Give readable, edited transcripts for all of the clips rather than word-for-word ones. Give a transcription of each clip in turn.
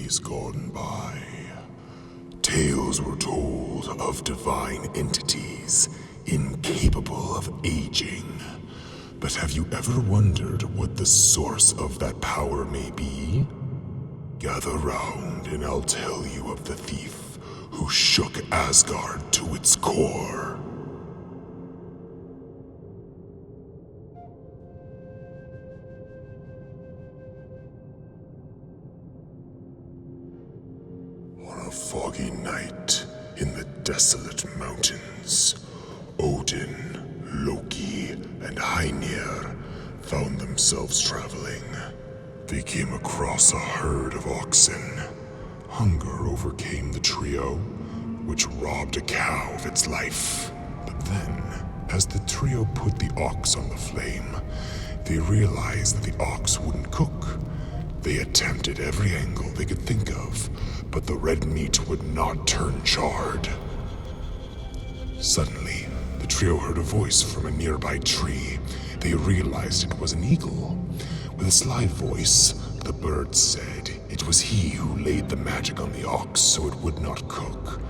days gone by, tales were told of divine entities incapable of aging. But have you ever wondered what the source of that power may be? Gather round and I'll tell you of the thief who shook Asgard to its core. On a foggy night in the desolate mountains, Odin, Loki, and Heinir found themselves traveling. They came across a herd of oxen. Hunger overcame the trio, which robbed a cow of its life. But then, as the trio put the ox on the flame, they realized that the ox wouldn't cook. They attempted every angle they could think of, but the red meat would not turn charred. Suddenly, the trio heard a voice from a nearby tree. They realized it was an eagle. With a sly voice, the bird said it was he who laid the magic on the ox so it would not cook.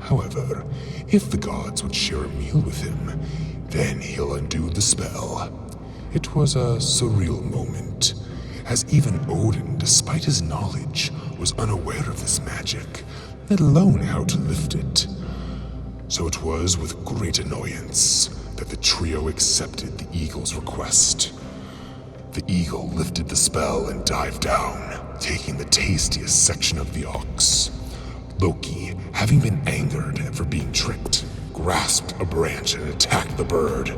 However, if the gods would share a meal with him, then he'll undo the spell. It was a surreal moment, as even Odin, despite his knowledge, was unaware of this magic, let alone how to lift it. So it was with great annoyance that the trio accepted the eagle's request. The eagle lifted the spell and dived down, taking the tastiest section of the ox. Loki, having been angered for being tricked, grasped a branch and attacked the bird.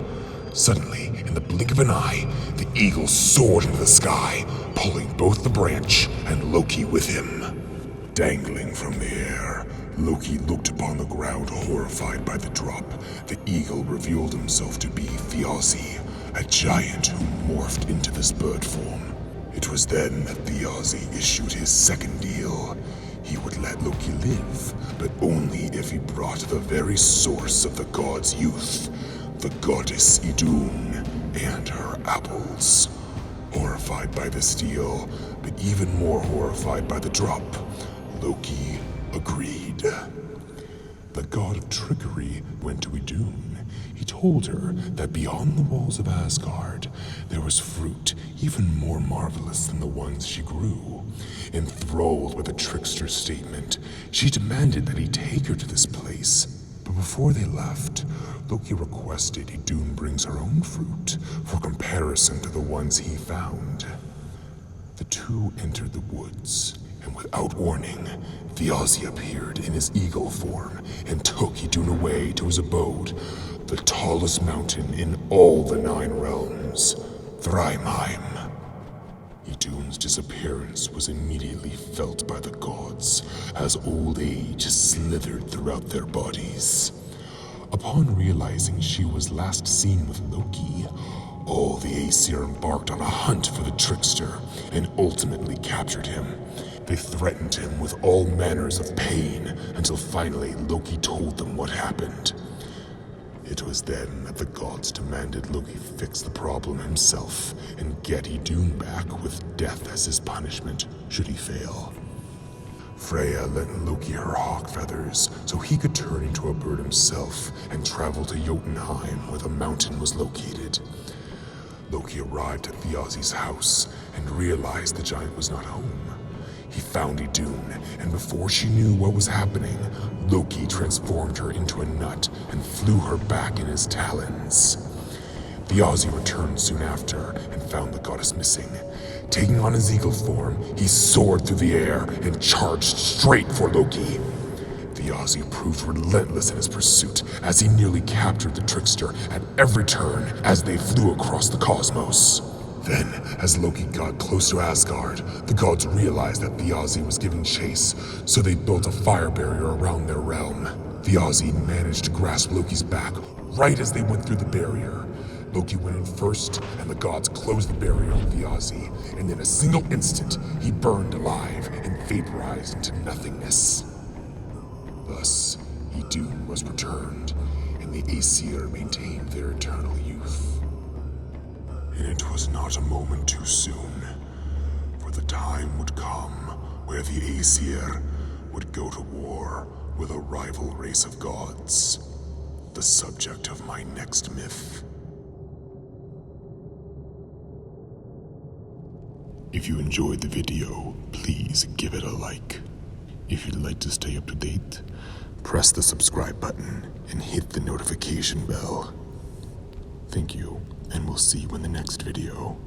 Suddenly, in the blink of an eye, the eagle soared into the sky, pulling both the branch and Loki with him. Dangling from the air, Loki looked upon the ground, horrified by the drop. The eagle revealed himself to be Thiazi, a giant who morphed into this bird form. It was then that Thiazi issued his second deal. He would let Loki live, but only if he brought the very source of the god's youth, the goddess Idun and her apples. Horrified by this deal, but even more horrified by the drop, Loki agreed. The god of trickery went to Idun. He told her that beyond the walls of Asgard, there was fruit even more marvelous than the ones she grew. Enthralled with the trickster's statement, she demanded that he take her to this place. But before they left, Loki requested Idun brings her own fruit for comparison to the ones he found. The two entered the woods, and without warning, Thiazi appeared in his eagle form and took Idun away to his abode, the tallest mountain in all the 9 realms, Thryheim. Idun's disappearance was immediately felt by the gods, as old age slithered throughout their bodies. Upon realizing she was last seen with Loki, all the Aesir embarked on a hunt for the trickster and ultimately captured him. They threatened him with all manners of pain until finally Loki told them what happened. It was then that the gods demanded Loki fix the problem himself and get Idun back with death as his punishment should he fail. Freya lent Loki her hawk feathers so he could turn into a bird himself and travel to Jotunheim where the mountain was located. Loki arrived at Thiazi's house and realized the giant was not home. He found Idun, and before she knew what was happening, Loki transformed her into a nut and flew her back in his talons. Thiazi returned soon after and found the goddess missing. Taking on his eagle form, he soared through the air and charged straight for Loki. Thiazi proved relentless in his pursuit as he nearly captured the trickster at every turn as they flew across the cosmos. Then, as Loki got close to Asgard, the gods realized that Thiazi was giving chase, so they built a fire barrier around their realm. Thiazi managed to grasp Loki's back right as they went through the barrier. Loki went in first, and the gods closed the barrier on Thiazi, and in a single instant, he burned alive and vaporized into nothingness. Thus, Idun was returned, and the Aesir maintained their eternal youth. And it was not a moment too soon, for the time would come where where the Aesir would go to war with a rival race of gods. The subject of my next myth. If you enjoyed the video, please give it a like. If you'd like to stay up to date, press the subscribe button and hit the notification bell. Thank you, and we'll see you in the next video.